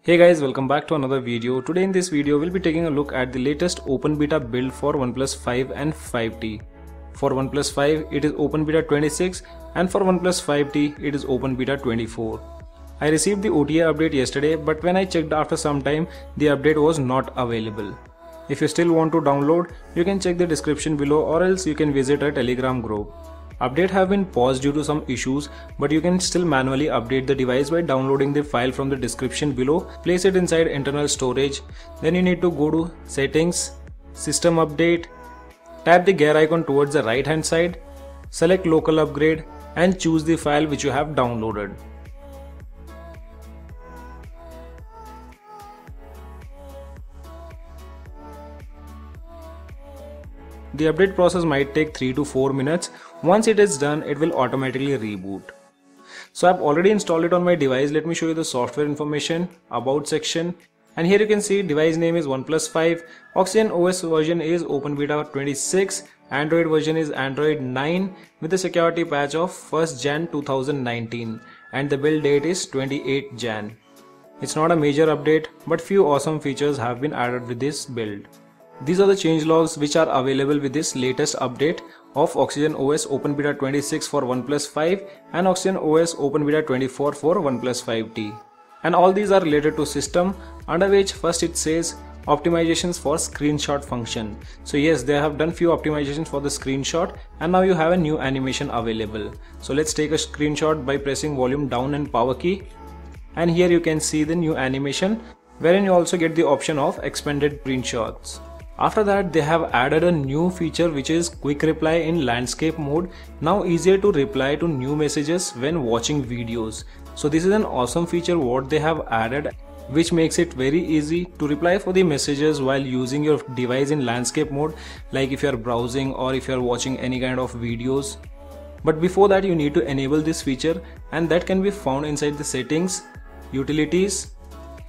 Hey guys, welcome back to another video. Today in this video we'll be taking a look at the latest open beta build for OnePlus 5 and 5T. For OnePlus 5 it is open beta 26 and for OnePlus 5T it is open beta 24. I received the OTA update yesterday, but when I checked after some time the update was not available. If you still want to download, you can check the description below or else you can visit our Telegram group. Update have been paused due to some issues, but you can still manually update the device by downloading the file from the description below, place it inside internal storage, then you need to go to settings, system update, tap the gear icon towards the right hand side, select local upgrade and choose the file which you have downloaded. The update process might take 3 to 4 minutes. Once it is done, it will automatically reboot. So I've already installed it on my device. Let me show you the software information, about section. And here you can see device name is OnePlus 5, Oxygen OS version is Open Beta 26, Android version is Android 9 with a security patch of 1st Jan 2019 and the build date is 28 Jan. It's not a major update, but few awesome features have been added with this build. These are the changelogs which are available with this latest update of Oxygen OS Open Beta 26 for OnePlus 5 and Oxygen OS Open Beta 24 for OnePlus 5T. And all these are related to system, under which first it says optimizations for screenshot function. So yes, they have done few optimizations for the screenshot and now you have a new animation available. So let's take a screenshot by pressing volume down and power key. And here you can see the new animation wherein you also get the option of expanded screenshots. After that, they have added a new feature which is quick reply in landscape mode. Now easier to reply to new messages when watching videos. So this is an awesome feature what they have added, which makes it very easy to reply for the messages while using your device in landscape mode, like if you are browsing or if you are watching any kind of videos. But before that you need to enable this feature, and that can be found inside the settings, utilities,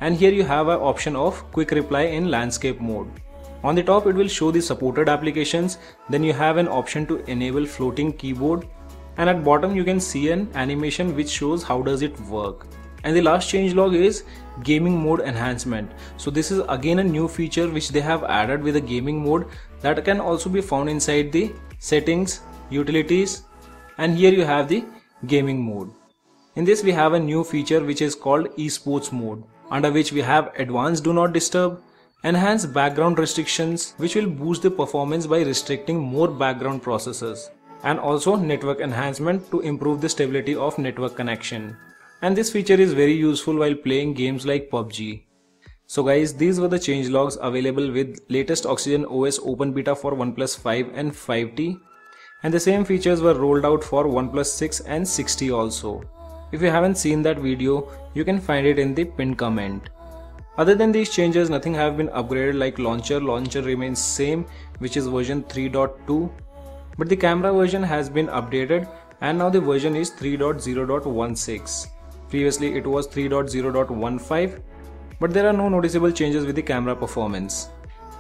and here you have an option of quick reply in landscape mode. On the top it will show the supported applications, then you have an option to enable floating keyboard, and at bottom you can see an animation which shows how does it work. And the last changelog is gaming mode enhancement. So this is again a new feature which they have added with a gaming mode that can also be found inside the settings, utilities, and here you have the gaming mode. In this we have a new feature which is called esports mode, under which we have advanced do not disturb, enhanced background restrictions which will boost the performance by restricting more background processes, and also network enhancement to improve the stability of network connection. And this feature is very useful while playing games like PUBG. So guys, these were the changelogs available with latest Oxygen OS Open Beta for OnePlus 5 and 5T, and the same features were rolled out for OnePlus 6 and 6T also. If you haven't seen that video, you can find it in the pinned comment. Other than these changes, nothing have been upgraded, like launcher remains same, which is version 3.2, but the camera version has been updated and now the version is 3.0.16. Previously it was 3.0.15, but there are no noticeable changes with the camera performance.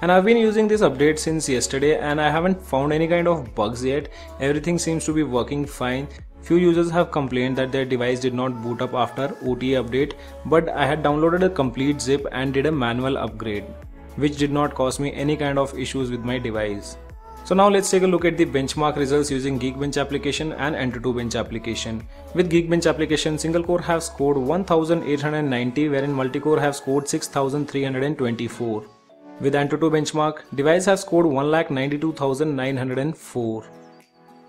And I've been using this update since yesterday and I haven't found any kind of bugs yet. Everything seems to be working fine. Few users have complained that their device did not boot up after OTA update, but I had downloaded a complete zip and did a manual upgrade, which did not cause me any kind of issues with my device. So now let's take a look at the benchmark results using Geekbench application and Antutu Bench application. With Geekbench application, single core have scored 1890, wherein multi-core have scored 6324. With Antutu benchmark, device has scored 1,92,904.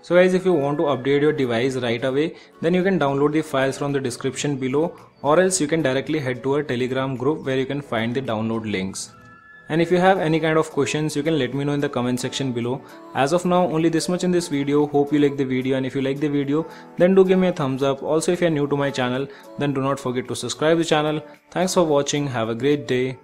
So guys, if you want to update your device right away, then you can download the files from the description below, or else you can directly head to our Telegram group where you can find the download links. And if you have any kind of questions, you can let me know in the comment section below. As of now, only this much in this video. Hope you like the video, and if you like the video, then do give me a thumbs up. Also, if you are new to my channel, then do not forget to subscribe the channel. Thanks for watching. Have a great day.